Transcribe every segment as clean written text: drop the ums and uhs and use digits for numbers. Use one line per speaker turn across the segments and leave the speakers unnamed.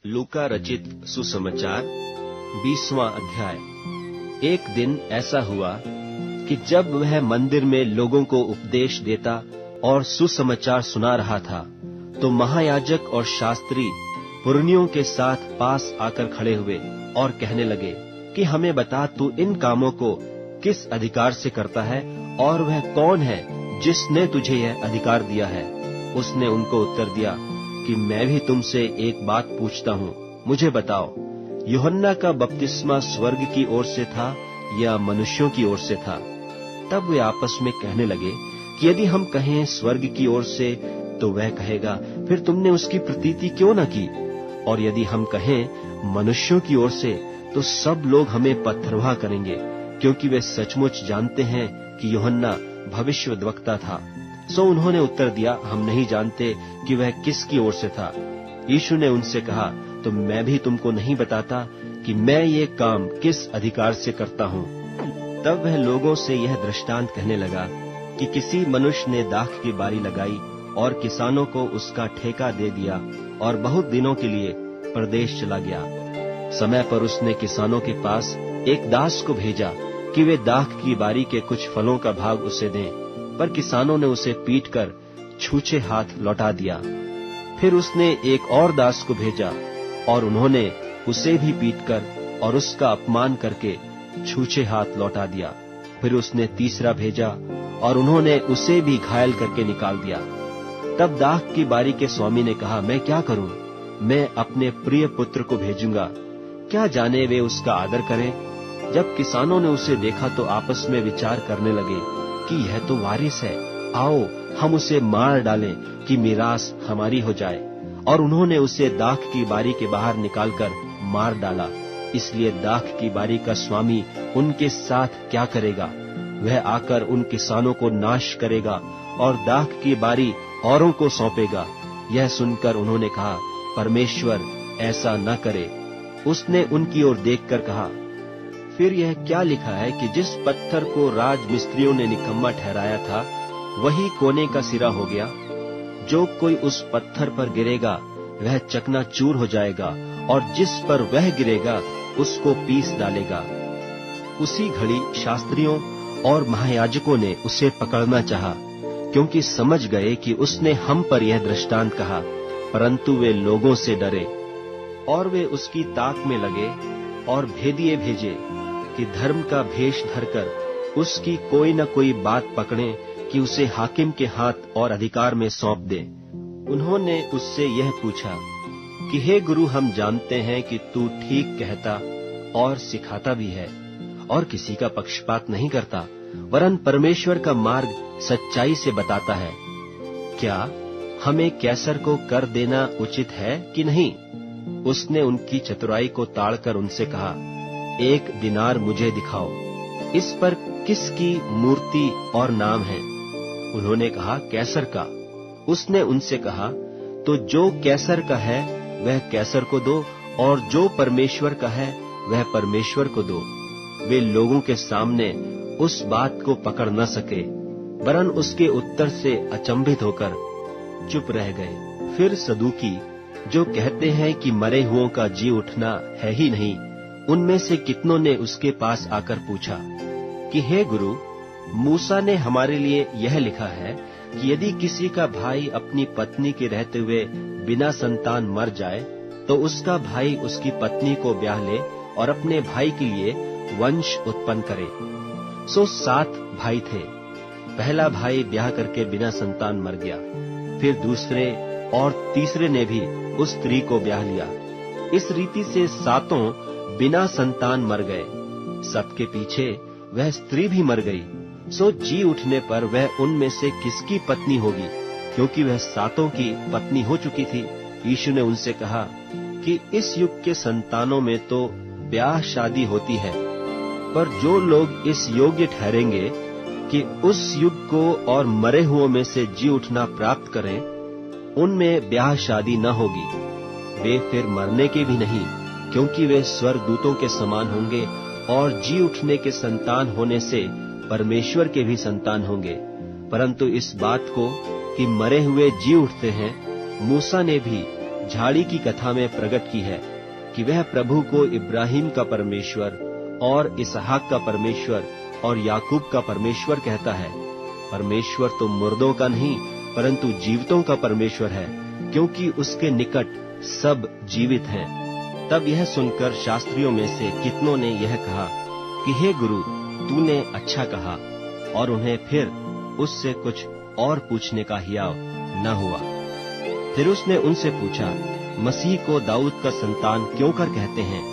लूका रचित सुसमाचार 20वां अध्याय। एक दिन ऐसा हुआ कि जब वह मंदिर में लोगों को उपदेश देता और सुसमाचार सुना रहा था, तो महायाजक और शास्त्री पुरनियों के साथ पास आकर खड़े हुए और कहने लगे कि हमें बता, तू इन कामों को किस अधिकार से करता है और वह कौन है जिसने तुझे यह अधिकार दिया है। उसने उनको उत्तर दिया कि मैं भी तुमसे एक बात पूछता हूँ, मुझे बताओ, यूहन्ना का बपतिस्मा स्वर्ग की ओर से था या मनुष्यों की ओर से था? तब वे आपस में कहने लगे कि यदि हम कहें स्वर्ग की ओर से तो वह कहेगा, फिर तुमने उसकी प्रतीति क्यों न की? और यदि हम कहें मनुष्यों की ओर से तो सब लोग हमें पत्थरवाह करेंगे, क्योंकि वे सचमुच जानते हैं कि यूहन्ना भविष्यद्वक्ता था। सो उन्होंने उत्तर दिया, हम नहीं जानते कि वह किसकी ओर से था। यीशु ने उनसे कहा, तो मैं भी तुमको नहीं बताता कि मैं ये काम किस अधिकार से करता हूँ। तब वह लोगों से यह दृष्टांत कहने लगा कि किसी मनुष्य ने दाख की बारी लगाई और किसानों को उसका ठेका दे दिया और बहुत दिनों के लिए परदेश चला गया। समय पर उसने किसानों के पास एक दास को भेजा कि वे दाख की बारी के कुछ फलों का भाग उसे दें, पर किसानों ने उसे पीटकर छूछे हाथ लौटा दिया। फिर उसने एक और दास को भेजा और उन्होंने उसे भी पीटकर और उसका अपमान करके छूछे हाथ लौटा दिया। फिर उसने तीसरा भेजा और उन्होंने उसे भी घायल करके निकाल दिया। तब दाख की बारी के स्वामी ने कहा, मैं क्या करूं? मैं अपने प्रिय पुत्र को भेजूंगा, क्या जाने वे उसका आदर करें। जब किसानों ने उसे देखा तो आपस में विचार करने लगे कि यह तो वारिस है, आओ हम उसे मार डालें कि मीरास हमारी हो जाए। और उन्होंने उसे दाख की बारी के बाहर निकालकर मार डाला। इसलिए दाख की बारी का स्वामी उनके साथ क्या करेगा? वह आकर उन किसानों को नाश करेगा और दाख की बारी औरों को सौंपेगा। यह सुनकर उन्होंने कहा, परमेश्वर ऐसा न करे। उसने उनकी ओर देखकर कहा, फिर यह क्या लिखा है कि जिस पत्थर को राजमिस्त्रियों ने निकम्मा ठहराया था, वही कोने का सिरा हो गया। जो कोई उस पत्थर पर गिरेगा वह चकनाचूर हो जाएगा, और जिस पर वह गिरेगा उसको पीस डालेगा। उसी घड़ी शास्त्रियों और महायाजकों ने उसे पकड़ना चाहा, क्योंकि समझ गए कि उसने हम पर यह दृष्टांत कहा, परंतु वे लोगों से डरे। और वे उसकी ताक में लगे और भेदिए भेजे कि धर्म का भेष धरकर उसकी कोई न कोई बात पकड़ें कि उसे हाकिम के हाथ और अधिकार में सौंप दें। उन्होंने उससे यह पूछा कि हे गुरु, हम जानते हैं कि तू ठीक कहता और सिखाता भी है और किसी का पक्षपात नहीं करता, वरन परमेश्वर का मार्ग सच्चाई से बताता है। क्या हमें कैसर को कर देना उचित है कि नहीं? उसने उनकी चतुराई को ताड़कर उनसे कहा, 1 दिनार मुझे दिखाओ, इस पर किसकी मूर्ति और नाम है? उन्होंने कहा, कैसर का। उसने उनसे कहा, तो जो कैसर का है वह कैसर को दो, और जो परमेश्वर का है वह परमेश्वर को दो। वे लोगों के सामने उस बात को पकड़ न सके, वरन उसके उत्तर से अचंभित होकर चुप रह गए। फिर सदूकी, जो कहते हैं कि मरे हुओं का जी उठना है ही नहीं, उनमें से कितनों ने उसके पास आकर पूछा कि हे गुरु, मूसा ने हमारे लिए यह लिखा है कि यदि किसी का भाई अपनी पत्नी के रहते हुए बिना संतान मर जाए, तो उसका भाई उसकी पत्नी को ब्याह ले और अपने भाई के लिए वंश उत्पन्न करे। सो 7 भाई थे। पहला भाई ब्याह करके बिना संतान मर गया। फिर दूसरे और तीसरे ने भी उस स्त्री को ब्याह लिया। इस रीति से 7 बिना संतान मर गए। सबके पीछे वह स्त्री भी मर गई। सो जी उठने पर वह उनमें से किसकी पत्नी होगी, क्योंकि वह 7 की पत्नी हो चुकी थी। यीशु ने उनसे कहा कि इस युग के संतानों में तो ब्याह शादी होती है, पर जो लोग इस योग्य ठहरेंगे कि उस युग को और मरे हुओं में से जी उठना प्राप्त करें, उनमें ब्याह शादी न होगी। वे फिर मरने के भी नहीं, क्योंकि वे स्वर्गदूतों के समान होंगे, और जी उठने के संतान होने से परमेश्वर के भी संतान होंगे। परंतु इस बात को कि मरे हुए जी उठते हैं, मूसा ने भी झाड़ी की कथा में प्रकट की है कि वह प्रभु को इब्राहिम का परमेश्वर और इसहाक का परमेश्वर और याकूब का परमेश्वर कहता है। परमेश्वर तो मुर्दों का नहीं परंतु जीवितों का परमेश्वर है, क्योंकि उसके निकट सब जीवित हैं। तब यह सुनकर शास्त्रियों में से कितनों ने यह कहा कि हे गुरु, तूने अच्छा कहा, और उन्हें फिर उससे कुछ और पूछने का हियाव न हुआ। फिर उसने उनसे पूछा, मसीह को दाऊद का संतान क्यों कर कहते हैं?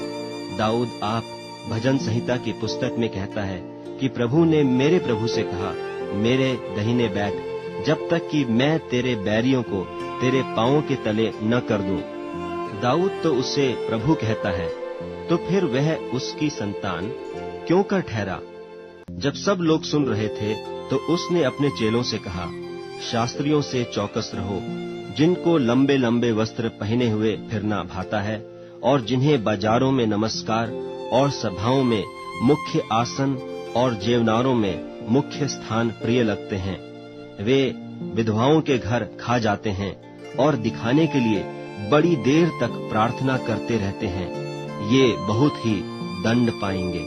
दाऊद आप भजन संहिता की पुस्तक में कहता है कि प्रभु ने मेरे प्रभु से कहा, मेरे दहिने बैठ, जब तक कि मैं तेरे बैरियों को तेरे पांवों के तले न कर दूं। दाऊद तो उसे प्रभु कहता है, तो फिर वह उसकी संतान क्यों कर ठहरा? जब सब लोग सुन रहे थे तो उसने अपने चेलों से कहा, शास्त्रियों से चौकस रहो, जिनको लंबे लंबे वस्त्र पहने हुए फिरना भाता है और जिन्हें बाजारों में नमस्कार और सभाओं में मुख्य आसन और जेवनारों में मुख्य स्थान प्रिय लगते हैं। वे विधवाओं के घर खा जाते हैं और दिखाने के लिए बड़ी देर तक प्रार्थना करते रहते हैं। ये बहुत ही दंड पाएंगे।